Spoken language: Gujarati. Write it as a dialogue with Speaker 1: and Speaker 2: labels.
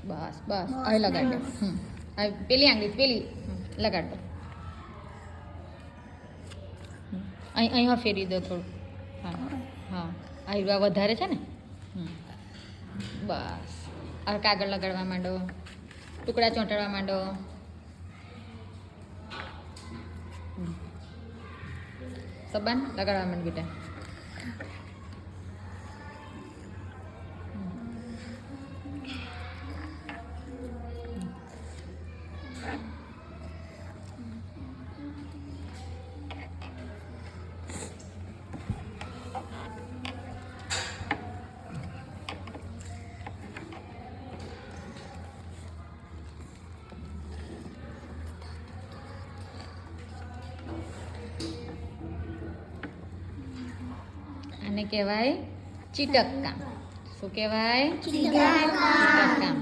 Speaker 1: બસ બસ હવે લગાડ દો. હવે પેલી આંગળી પેલી લગાડ દો. અહીંયા ફેરવી દો થોડું. હા હા આ વધારે છે ને. બસ હવે કાગળ લગાડવા માંડો, ટુકડા ચોંટાડવા માંડો. સબાન લગાડવા માંડ બેટા. આને કહેવાય ચીટક કામ. શું કહેવાય? ચીટક કામ.